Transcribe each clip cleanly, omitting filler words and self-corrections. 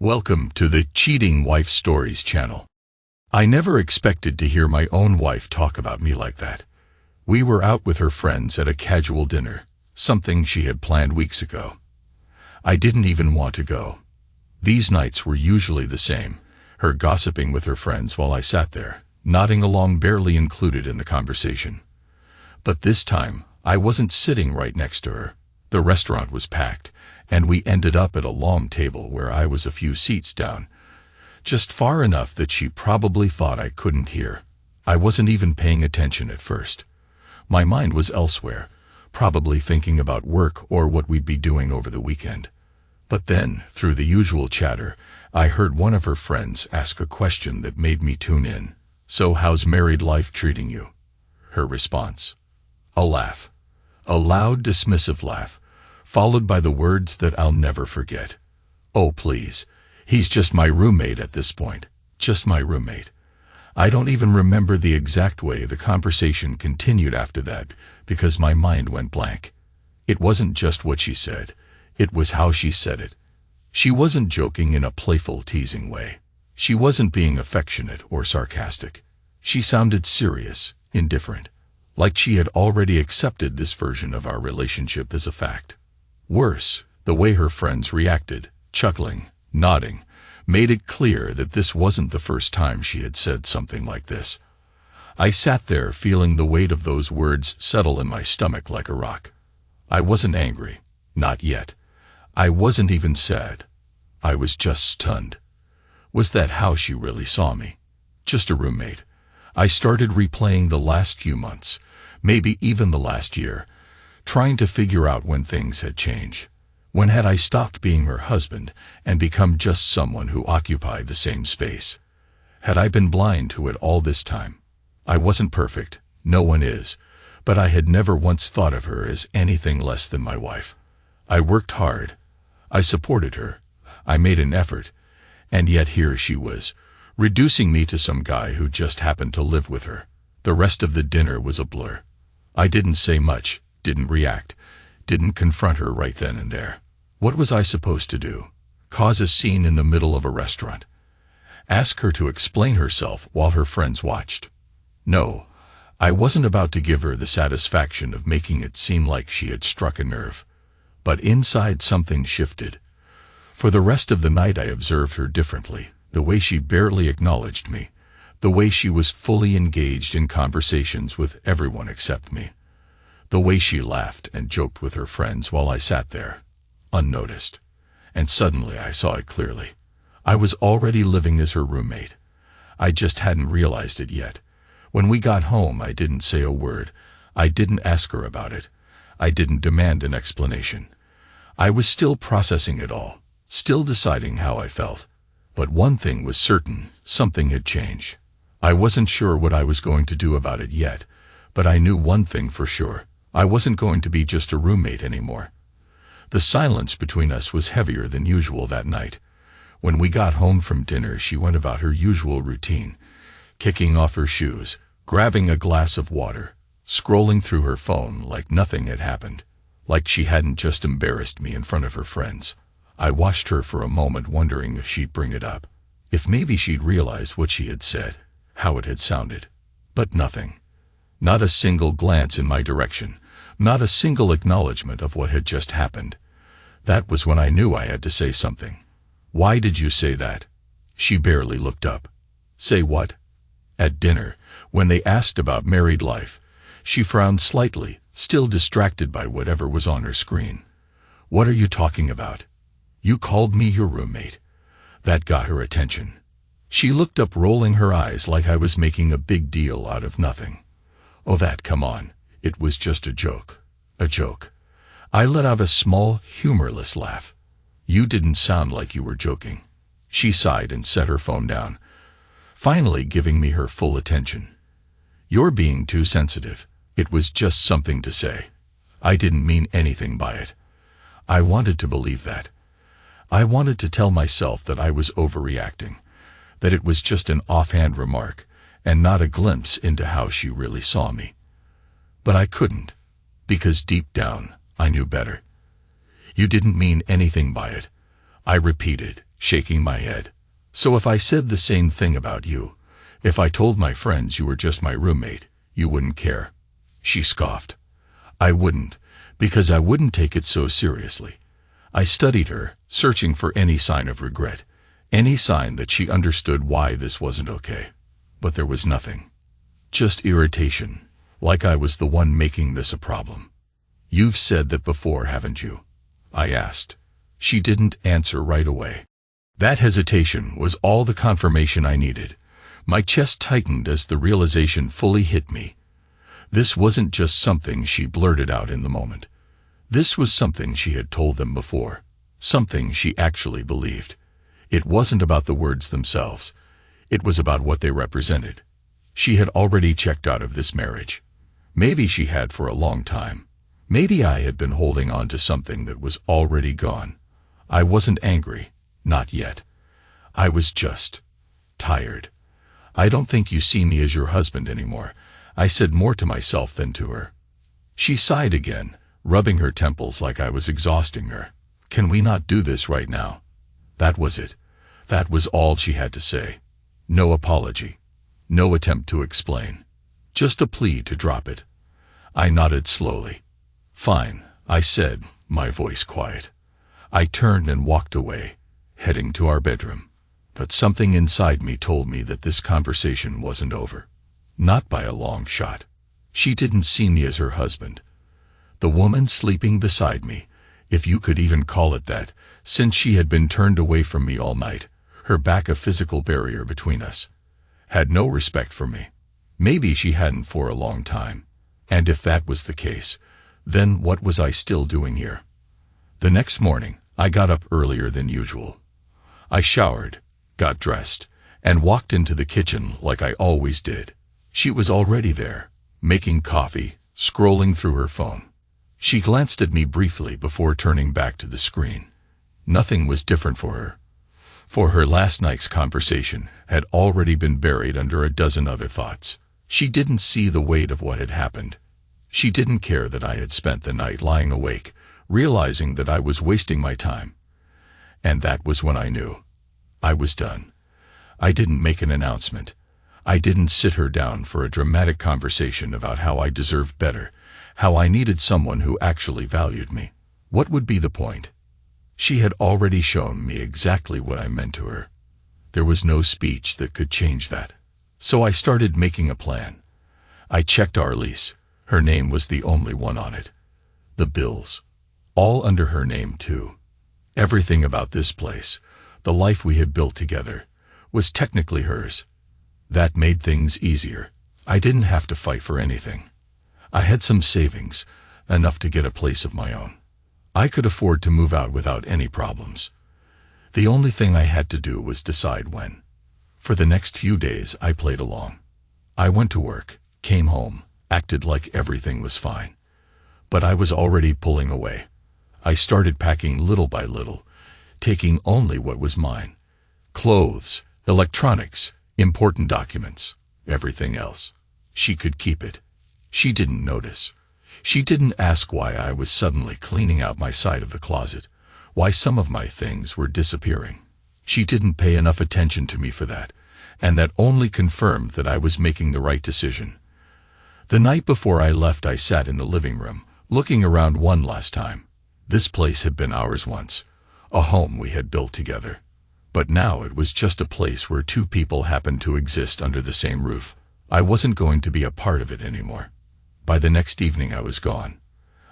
Welcome to the Cheating Wife Stories channel. I never expected to hear my own wife talk about me like that. We were out with her friends at a casual dinner, something she had planned weeks ago. I didn't even want to go. These nights were usually the same, her gossiping with her friends while I sat there, nodding along, barely included in the conversation. But this time, I wasn't sitting right next to her. The restaurant was packed, and we ended up at a long table where I was a few seats down, just far enough that she probably thought I couldn't hear. I wasn't even paying attention at first. My mind was elsewhere, probably thinking about work or what we'd be doing over the weekend. But then, through the usual chatter, I heard one of her friends ask a question that made me tune in. "So how's married life treating you?" Her response: a laugh. A loud, dismissive laugh, followed by the words that I'll never forget. "Oh, please. He's just my roommate at this point. Just my roommate." I don't even remember the exact way the conversation continued after that, because my mind went blank. It wasn't just what she said. It was how she said it. She wasn't joking in a playful, teasing way. She wasn't being affectionate or sarcastic. She sounded serious, indifferent, like she had already accepted this version of our relationship as a fact. Worse, the way her friends reacted, chuckling, nodding, made it clear that this wasn't the first time she had said something like this. I sat there feeling the weight of those words settle in my stomach like a rock. I wasn't angry, not yet. I wasn't even sad. I was just stunned. Was that how she really saw me? Just a roommate? I started replaying the last few months, maybe even the last year, trying to figure out when things had changed. When had I stopped being her husband and become just someone who occupied the same space? Had I been blind to it all this time? I wasn't perfect, no one is, but I had never once thought of her as anything less than my wife. I worked hard. I supported her. I made an effort. And yet here she was, reducing me to some guy who just happened to live with her. The rest of the dinner was a blur. I didn't say much, didn't react, didn't confront her right then and there. What was I supposed to do? Cause a scene in the middle of a restaurant? Ask her to explain herself while her friends watched? No, I wasn't about to give her the satisfaction of making it seem like she had struck a nerve. But inside something shifted. For the rest of the night I observed her differently, the way she barely acknowledged me, the way she was fully engaged in conversations with everyone except me, the way she laughed and joked with her friends while I sat there, unnoticed. And suddenly I saw it clearly. I was already living as her roommate. I just hadn't realized it yet. When we got home, I didn't say a word. I didn't ask her about it. I didn't demand an explanation. I was still processing it all, still deciding how I felt. But one thing was certain, something had changed. I wasn't sure what I was going to do about it yet, but I knew one thing for sure. I wasn't going to be just a roommate anymore. The silence between us was heavier than usual that night. When we got home from dinner, she went about her usual routine, kicking off her shoes, grabbing a glass of water, scrolling through her phone like nothing had happened, like she hadn't just embarrassed me in front of her friends. I watched her for a moment, wondering if she'd bring it up, if maybe she'd realize what she had said, how it had sounded. But nothing. Not a single glance in my direction, not a single acknowledgement of what had just happened. That was when I knew I had to say something. "Why did you say that?" She barely looked up. "Say what?" At dinner, when they asked about married life, she frowned slightly, still distracted by whatever was on her screen. "What are you talking about? You called me your roommate." That got her attention. She looked up, rolling her eyes like I was making a big deal out of nothing. "Oh, come on. It was just a joke." A joke. I let out a small, humorless laugh. "You didn't sound like you were joking." She sighed and set her phone down, finally giving me her full attention. "You're being too sensitive. It was just something to say. I didn't mean anything by it." I wanted to believe that. I wanted to tell myself that I was overreacting, that it was just an offhand remark, and not a glimpse into how she really saw me. But I couldn't, because deep down, I knew better. "You didn't mean anything by it," I repeated, shaking my head. So if I said the same thing about you, if I told my friends you were just my roommate, you wouldn't care? She scoffed. I wouldn't, because I wouldn't take it so seriously. I studied her, searching for any sign of regret, any sign that she understood why this wasn't okay. But there was nothing. Just irritation, like I was the one making this a problem. You've said that before, haven't you? I asked. She didn't answer right away. That hesitation was all the confirmation I needed. My chest tightened as the realization fully hit me. This wasn't just something she blurted out in the moment. This was something she had told them before, something she actually believed. It wasn't about the words themselves. It was about what they represented. She had already checked out of this marriage. Maybe she had for a long time. Maybe I had been holding on to something that was already gone. I wasn't angry, not yet. I was just tired. I don't think you see me as your husband anymore, I said, more to myself than to her. She sighed again, rubbing her temples like I was exhausting her. Can we not do this right now? That was it. That was all she had to say. No apology. No attempt to explain. Just a plea to drop it. I nodded slowly. Fine, I said, my voice quiet. I turned and walked away, heading to our bedroom. But something inside me told me that this conversation wasn't over. Not by a long shot. She didn't see me as her husband. The woman sleeping beside me, if you could even call it that, since she had been turned away from me all night, her back a physical barrier between us, had no respect for me. Maybe she hadn't for a long time. And if that was the case, then what was I still doing here? The next morning, I got up earlier than usual. I showered, got dressed, and walked into the kitchen like I always did. She was already there, making coffee, scrolling through her phone. She glanced at me briefly before turning back to the screen. Nothing was different for her. For her last night's conversation had already been buried under a dozen other thoughts. She didn't see the weight of what had happened. She didn't care that I had spent the night lying awake, realizing that I was wasting my time. And that was when I knew. I was done. I didn't make an announcement. I didn't sit her down for a dramatic conversation about how I deserved better, how I needed someone who actually valued me. What would be the point? She had already shown me exactly what I meant to her. There was no speech that could change that. So I started making a plan. I checked our lease. Her name was the only one on it. The bills. All under her name, too. Everything about this place, the life we had built together, was technically hers. That made things easier. I didn't have to fight for anything. I had some savings, enough to get a place of my own. I could afford to move out without any problems. The only thing I had to do was decide when. For the next few days, I played along. I went to work, came home, acted like everything was fine. But I was already pulling away. I started packing little by little, taking only what was mine. Clothes, electronics, important documents, everything else. She could keep it. She didn't notice. She didn't ask why I was suddenly cleaning out my side of the closet, why some of my things were disappearing. She didn't pay enough attention to me for that, and that only confirmed that I was making the right decision. The night before I left, I sat in the living room, looking around one last time. This place had been ours once, a home we had built together. But now it was just a place where two people happened to exist under the same roof. I wasn't going to be a part of it anymore. By the next evening I was gone.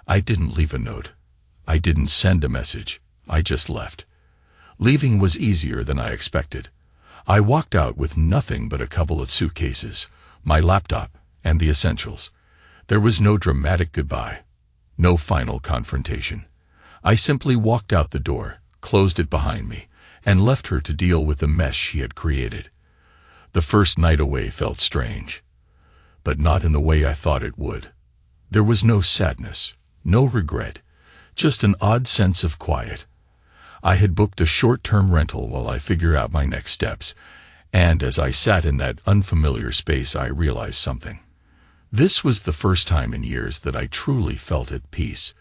I didn't leave a note. I didn't send a message. I just left. Leaving was easier than I expected. I walked out with nothing but a couple of suitcases, my laptop, and the essentials. There was no dramatic goodbye. No final confrontation. I simply walked out the door, closed it behind me, and left her to deal with the mess she had created. The first night away felt strange, but not in the way I thought it would. There was no sadness, no regret, just an odd sense of quiet. I had booked a short-term rental while I figured out my next steps, and as I sat in that unfamiliar space, I realized something. This was the first time in years that I truly felt at peace.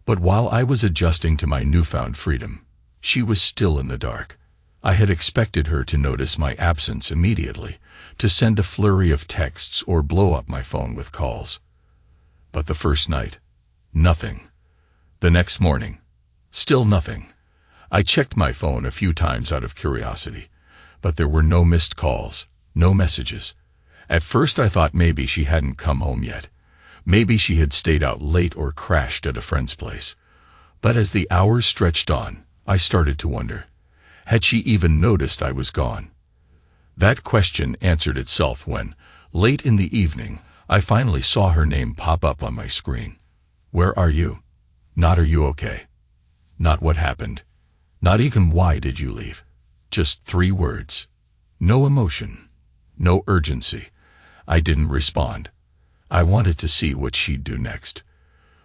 But while I was adjusting to my newfound freedom, she was still in the dark. I had expected her to notice my absence immediately, to send a flurry of texts or blow up my phone with calls. But the first night, nothing. The next morning, still nothing. I checked my phone a few times out of curiosity, but there were no missed calls, no messages. At first I thought maybe she hadn't come home yet. Maybe she had stayed out late or crashed at a friend's place. But as the hours stretched on, I started to wonder, had she even noticed I was gone? That question answered itself when, late in the evening, I finally saw her name pop up on my screen. Where are you? Not are you okay? Not what happened. Not even why did you leave. Just 3 words. No emotion. No urgency. I didn't respond. I wanted to see what she'd do next.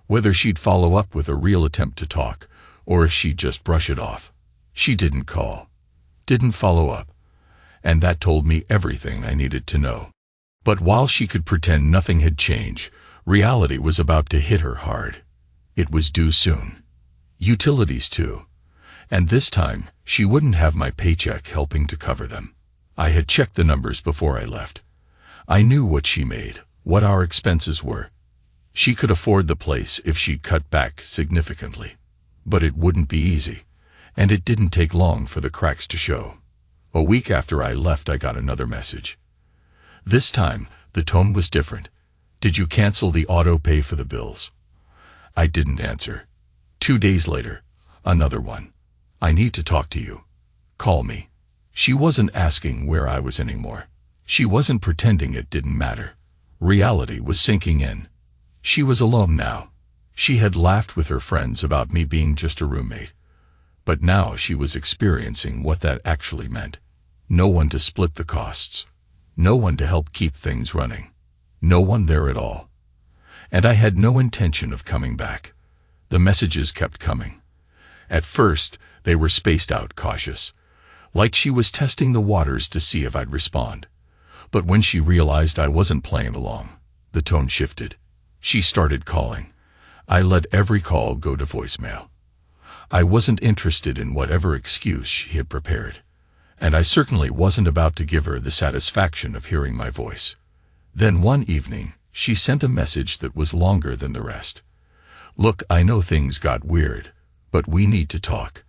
Whether she'd follow up with a real attempt to talk, or if she'd just brush it off. She didn't call. Didn't follow up. And that told me everything I needed to know. But while she could pretend nothing had changed, reality was about to hit her hard. It was due soon. Utilities too. And this time, she wouldn't have my paycheck helping to cover them. I had checked the numbers before I left. I knew what she made, what our expenses were. She could afford the place if she'd cut back significantly. But it wouldn't be easy, and it didn't take long for the cracks to show. A week after I left, I got another message. This time, the tone was different. Did you cancel the auto pay for the bills? I didn't answer. 2 days later, another one. I need to talk to you. Call me. She wasn't asking where I was anymore. She wasn't pretending it didn't matter. Reality was sinking in. She was alone now. She had laughed with her friends about me being just a roommate. But now she was experiencing what that actually meant. No one to split the costs. No one to help keep things running. No one there at all. And I had no intention of coming back. The messages kept coming. At first, they were spaced out, cautious, like she was testing the waters to see if I'd respond. But when she realized I wasn't playing along, the tone shifted. She started calling. I let every call go to voicemail. I wasn't interested in whatever excuse she had prepared, and I certainly wasn't about to give her the satisfaction of hearing my voice. Then one evening, she sent a message that was longer than the rest. Look, I know things got weird, but we need to talk.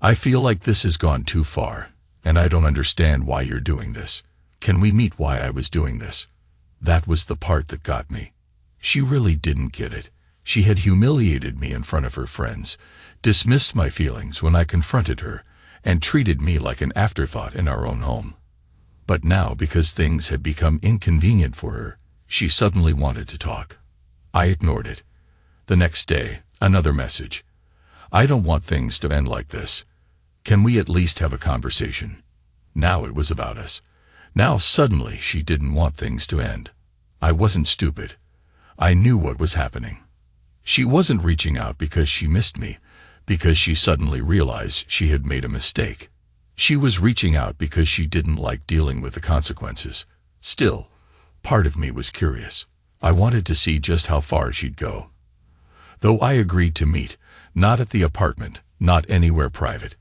I feel like this has gone too far, and I don't understand why you're doing this. Can we meet why I was doing this? That was the part that got me. She really didn't get it. She had humiliated me in front of her friends, dismissed my feelings when I confronted her, and treated me like an afterthought in our own home. But now, because things had become inconvenient for her, she suddenly wanted to talk. I ignored it. The next day, another message. I don't want things to end like this. Can we at least have a conversation? Now it was about us. Now suddenly she didn't want things to end. I wasn't stupid. I knew what was happening. She wasn't reaching out because she missed me, because she suddenly realized she had made a mistake. She was reaching out because she didn't like dealing with the consequences. Still, part of me was curious. I wanted to see just how far she'd go. Though I agreed to meet, not at the apartment, not anywhere private.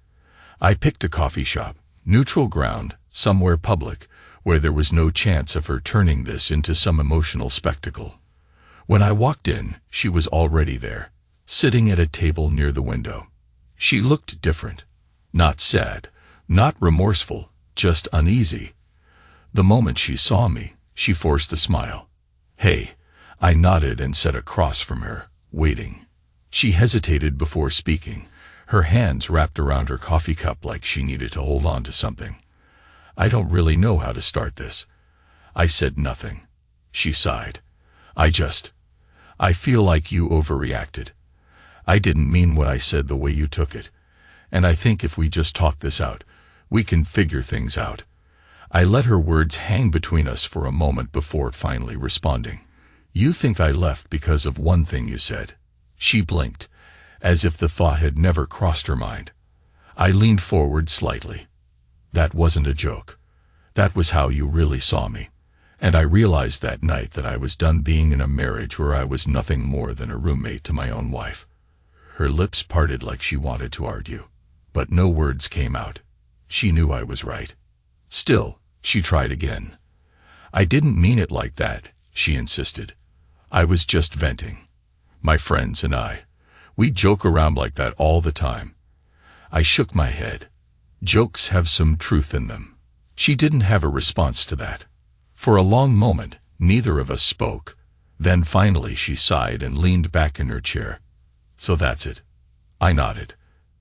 I picked a coffee shop, neutral ground, somewhere public, where there was no chance of her turning this into some emotional spectacle. When I walked in, she was already there, sitting at a table near the window. She looked different. Not sad, not remorseful, just uneasy. The moment she saw me, she forced a smile. Hey, I nodded and sat across from her, waiting. She hesitated before speaking, her hands wrapped around her coffee cup like she needed to hold on to something. I don't really know how to start this. I said nothing. She sighed. I feel like you overreacted. I didn't mean what I said the way you took it. And I think if we just talk this out, we can figure things out. I let her words hang between us for a moment before finally responding. You think I left because of one thing you said. She blinked, as if the thought had never crossed her mind. I leaned forward slightly. That wasn't a joke. That was how you really saw me. And I realized that night that I was done being in a marriage where I was nothing more than a roommate to my own wife. Her lips parted like she wanted to argue, but no words came out. She knew I was right. Still, she tried again. "I didn't mean it like that," she insisted. "I was just venting. My friends and we joke around like that all the time." I shook my head. Jokes have some truth in them. She didn't have a response to that. For a long moment, neither of us spoke. Then finally she sighed and leaned back in her chair. "So that's it." I nodded.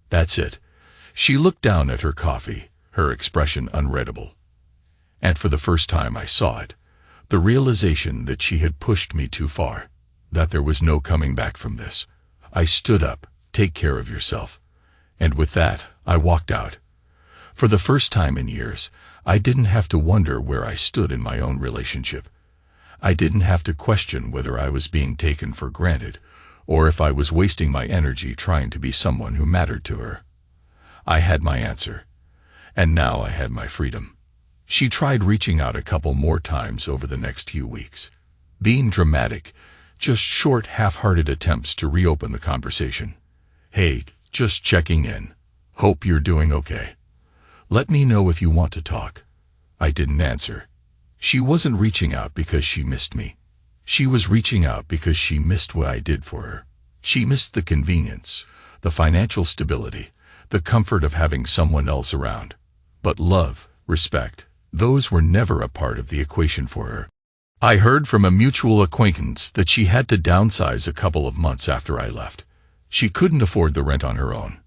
"That's it." She looked down at her coffee, her expression unreadable. And for the first time I saw it, the realization that she had pushed me too far, that there was no coming back from this. I stood up. "Take care of yourself." And with that, I walked out. For the first time in years, I didn't have to wonder where I stood in my own relationship. I didn't have to question whether I was being taken for granted, or if I was wasting my energy trying to be someone who mattered to her. I had my answer, and now I had my freedom. She tried reaching out a couple more times over the next few weeks. Being dramatic, just short, half-hearted attempts to reopen the conversation. "Hey, just checking in. Hope you're doing okay. Let me know if you want to talk." I didn't answer. She wasn't reaching out because she missed me. She was reaching out because she missed what I did for her. She missed the convenience, the financial stability, the comfort of having someone else around. But love, respect, those were never a part of the equation for her. I heard from a mutual acquaintance that she had to downsize a couple of months after I left. She couldn't afford the rent on her own.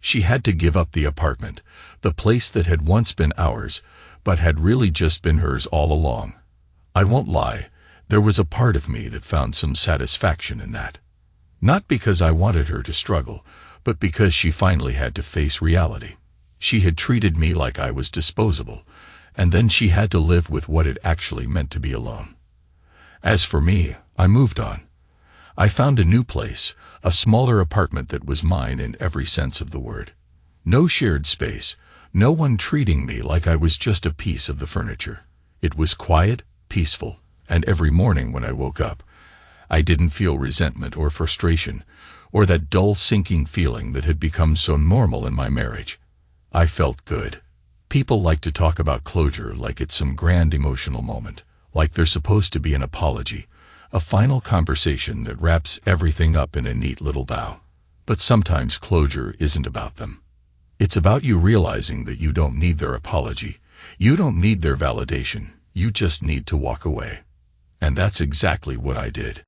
She had to give up the apartment, the place that had once been ours, but had really just been hers all along. I won't lie, there was a part of me that found some satisfaction in that. Not because I wanted her to struggle, but because she finally had to face reality. She had treated me like I was disposable, and then she had to live with what it actually meant to be alone. As for me, I moved on. I found a new place, a smaller apartment that was mine in every sense of the word. No shared space, no one treating me like I was just a piece of the furniture. It was quiet, peaceful, and every morning when I woke up, I didn't feel resentment or frustration, or that dull sinking feeling that had become so normal in my marriage. I felt good. People like to talk about closure like it's some grand emotional moment, like there's supposed to be an apology, a final conversation that wraps everything up in a neat little bow. But sometimes closure isn't about them. It's about you realizing that you don't need their apology, you don't need their validation, you just need to walk away. And that's exactly what I did.